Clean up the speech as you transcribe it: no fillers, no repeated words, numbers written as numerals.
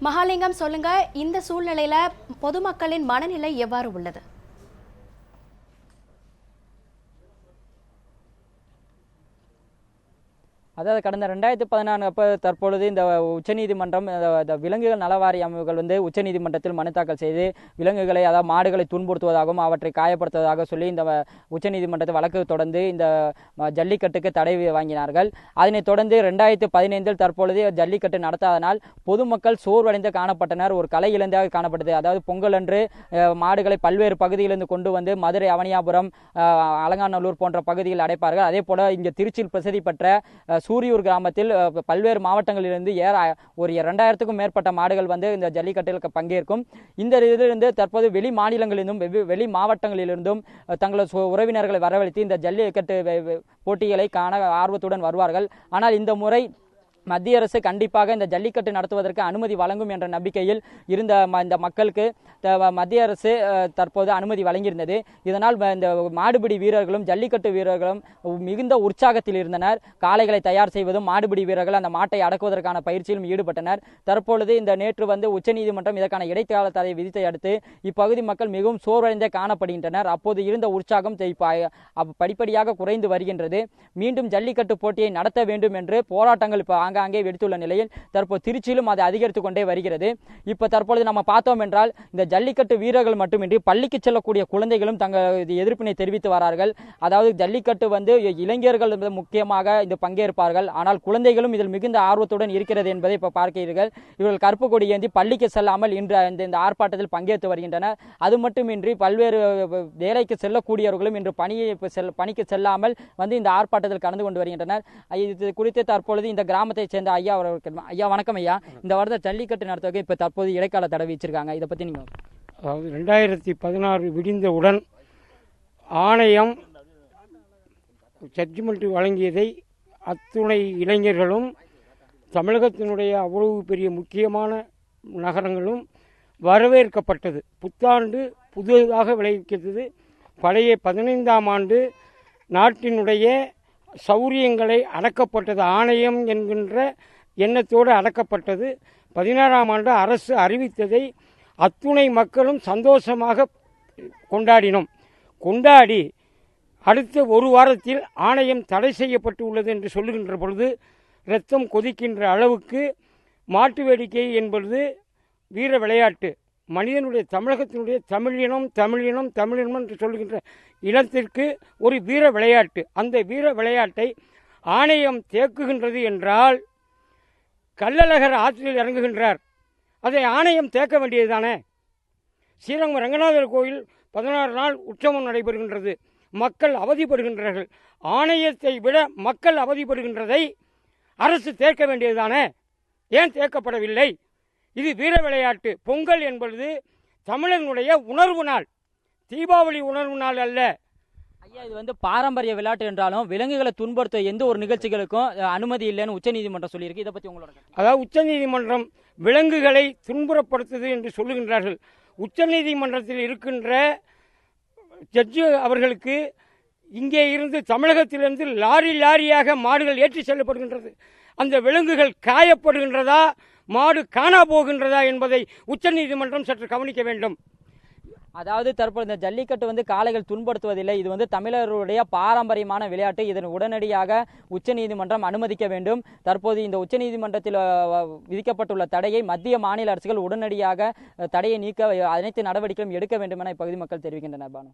மகாலிங்கம், சொல்லுங்க, இந்த சூழ்நிலையில பொதுமக்களின் மனநிலை எவ்வாறு உள்ளது? அதாவது கடந்த 2014 அப்போ தற்பொழுது இந்த உச்சநீதிமன்றம் விலங்குகள் நலவாரிய அமைப்புகள் உச்சநீதிமன்றத்தில் மனு தாக்கல் செய்து விலங்குகளை, அதாவது மாடுகளை துன்புறுத்துவதாகவும் அவற்றை காயப்படுத்துவதாக சொல்லி இந்த உச்சநீதிமன்றத்தில் வழக்கு தொடர்ந்து இந்த ஜல்லிக்கட்டுக்கு தடை வாங்கினார்கள். அதனைத் தொடர்ந்து 2015 தற்பொழுது ஜல்லிக்கட்டு நடத்தாதனால் பொதுமக்கள் சோர்வடைந்து காணப்பட்டனர். ஒரு கலை இழந்தாக காணப்பட்டது. அதாவது பொங்கல் அன்று மாடுகளை பல்வேறு பகுதியிலிருந்து கொண்டு வந்து மதுரை, அவனியாபுரம், அலங்காநல்லூர் போன்ற பகுதியில் அடைப்பார்கள். அதே போல இங்கே திருச்சியில் பிரசித்தி பெற்ற சூரியூர் கிராமத்தில் பல்வேறு மாவட்டங்களிலிருந்து ஒரு 2000க்கும் மேற்பட்ட மாடுகள் இந்த ஜல்லிக்கட்டில் பங்கேற்கும். இந்த இதிலிருந்து தற்போது வெளி மாநிலங்களிலிருந்தும் வெளி மாவட்டங்களிலிருந்தும் தங்களது உறவினர்களை வரவழைத்து இந்த ஜல்லிக்கட்டு போட்டிகளை காண ஆர்வத்துடன் வருவார்கள். ஆனால் இந்த முறை மத்திய அரசு கண்டிப்பாக இந்த ஜல்லிக்கட்டு நடத்துவதற்கு அனுமதி வழங்கும் என்ற நம்பிக்கையில் இருந்த இந்த மக்களுக்கு மத்திய அரசு தற்போது அனுமதி வழங்கியிருந்தது. இதனால் இந்த மாடுபிடி வீரர்களும் ஜல்லிக்கட்டு வீரர்களும் மிகுந்த உற்சாகத்தில் இருந்தனர். காளைகளை தயார் செய்வதும் மாடுபிடி வீரர்கள் அந்த மாட்டை அடக்குவதற்கான பயிற்சியிலும் ஈடுபட்டனர். தற்பொழுது இந்த நேற்று உச்சநீதிமன்றம் இதற்கான இடைக்கால தடை விதித்தை அடுத்து இப்பகுதி மக்கள் மிகவும் சோர்வடைந்தே காணப்படுகின்றனர். அப்போது இருந்த உற்சாகம் படிப்படியாக குறைந்து வருகின்றது. மீண்டும் ஜல்லிக்கட்டு போட்டியை நடத்த வேண்டும் என்று போராட்டங்கள் ஆங்காங்கே வெடித்துள்ள நிலையில் தற்போது திருச்சியிலும் அது அதிகரித்துக் கொண்டே வருகிறது. இப்ப தற்பொழுது நம்ம பார்த்தோம் என்றால் இந்த ஜல்லிக்கட்டு வீரர்கள் மட்டுமின்றி பள்ளிக்கு செல்லக்கூடிய குழந்தைகளும் தங்கள் எதிர்ப்பினை தெரிவித்து வரார்கள். அதாவது ஜல்லிக்கட்டு இளைஞர்கள் முக்கியமாக இந்த பங்கேற்பார்கள். ஆனால் குழந்தைகளும் இதில் மிகுந்த ஆர்வத்துடன் இருக்கிறது என்பதை இப்ப பார்க்கிறீர்கள். இவர்கள் கருப்பு கொடி ஏந்தி பள்ளிக்கு செல்லாமல் இன்று இந்த ஆர்ப்பாட்டத்தில் பங்கேற்று வருகின்றனர். அது மட்டுமின்றி பல்வேறு வேலைக்கு செல்லக்கூடியவர்களும் இன்று பணிக்கு செல்லாமல் இந்த ஆர்ப்பாட்டத்தில் கலந்து கொண்டு வருகின்றனர். இது குறித்து தற்பொழுது இந்த கிராமத்தை சேர்ந்த ஐயா அவர்கள். ஐயா வணக்கம். ஐயா, இந்த வருடம் ஜல்லிக்கட்டு நடத்துவதற்கு இப்ப தற்போது இடைக்கால தடை வச்சிருக்காங்க. இதை பத்தி நீங்க. அதாவது 2016 விடிந்தவுடன் ஆணையம் ஜட்ஜ்மெண்ட் வழங்கியதை அத்துணை இளைஞர்களும் தமிழகத்தினுடைய அவ்வளவு பெரிய முக்கியமான நகரங்களும் வரவேற்கப்பட்டது. புத்தாண்டு புதிதாக விளைவிக்கிறது. பழைய 15ஆம் ஆண்டு நாட்டினுடைய சௌரியங்களை அடக்கப்பட்டது. ஆணையம் என்கின்ற எண்ணத்தோடு அடக்கப்பட்டது. 16ஆம் ஆண்டு அரசு அறிவித்ததை அத்துணை மக்களும் சந்தோஷமாக கொண்டாடினோம். கொண்டாடி அடுத்த ஒரு வாரத்தில் ஆணையம் தடை செய்யப்பட்டு உள்ளது என்று சொல்லுகின்ற பொழுது இரத்தம் கொதிக்கின்ற அளவுக்கு மாட்டு வேடிக்கை என்பது வீர விளையாட்டு. மனிதனுடைய தமிழகத்தினுடைய தமிழினம் என்று சொல்லுகின்ற இனத்திற்கு ஒரு வீர விளையாட்டு. அந்த வீர விளையாட்டை ஆணையம் தேக்குகின்றது என்றால் கள்ளழகர் ஆற்றில் இறங்குகின்றார், அதை ஆணையம் தேக்க வேண்டியதுதானே? ஸ்ரீரங்கம் ரங்கநாதர் கோயில் 16 நாள் உற்சவம் நடைபெறுகின்றது. மக்கள் அவதிப்படுகின்றார்கள். ஆணையத்தை விட மக்கள் அவதிப்படுகின்றதை அரசு தேக்க வேண்டியதுதானே? ஏன் தேக்கப்படவில்லை? இது வீர விளையாட்டு. பொங்கல் என்பது தமிழனுடைய உணர்வு நாள், தீபாவளி உணர்வு நாள் அல்ல. ஐயா, இது பாரம்பரிய விளையாட்டு என்றாலும் விலங்குகளை துன்புறுத்த எந்த ஒரு நிகழ்ச்சிகளுக்கும் அனுமதி இல்லைன்னு உச்சநீதிமன்றம் சொல்லியிருக்கு. இதை பற்றி உங்களோட. அதாவது உச்சநீதிமன்றம் விலங்குகளை துன்புறப்படுத்துது என்று சொல்லுகின்றார்கள். உச்சநீதிமன்றத்தில் இருக்கின்ற ஜட்ஜு அவர்களுக்கு இங்கே இருந்து தமிழகத்திலிருந்து லாரியாக மாடுகள் ஏற்றி செல்லப்படுகின்றது. அந்த விலங்குகள் காயப்படுகின்றதா, மாடு காணா போகின்றதா என்பதை உச்சநீதிமன்றம் சற்று கவனிக்க வேண்டும். அதாவது தற்போது இந்த ஜல்லிக்கட்டு காளைகள் துன்படுத்துவதில்லை. இது தமிழருடைய பாரம்பரியமான விளையாட்டு. இதன் உடனடியாக உச்சநீதிமன்றம் அனுமதிக்க வேண்டும். தற்போது இந்த உச்சநீதிமன்றத்தில் விதிக்கப்பட்டுள்ள தடையை மத்திய மாநில அரசுகள் உடனடியாக தடையை நீக்க அனைத்து நடவடிக்கைகளும் எடுக்க வேண்டும் என இப்பகுதி மக்கள் தெரிவிக்கின்றனர். பானு.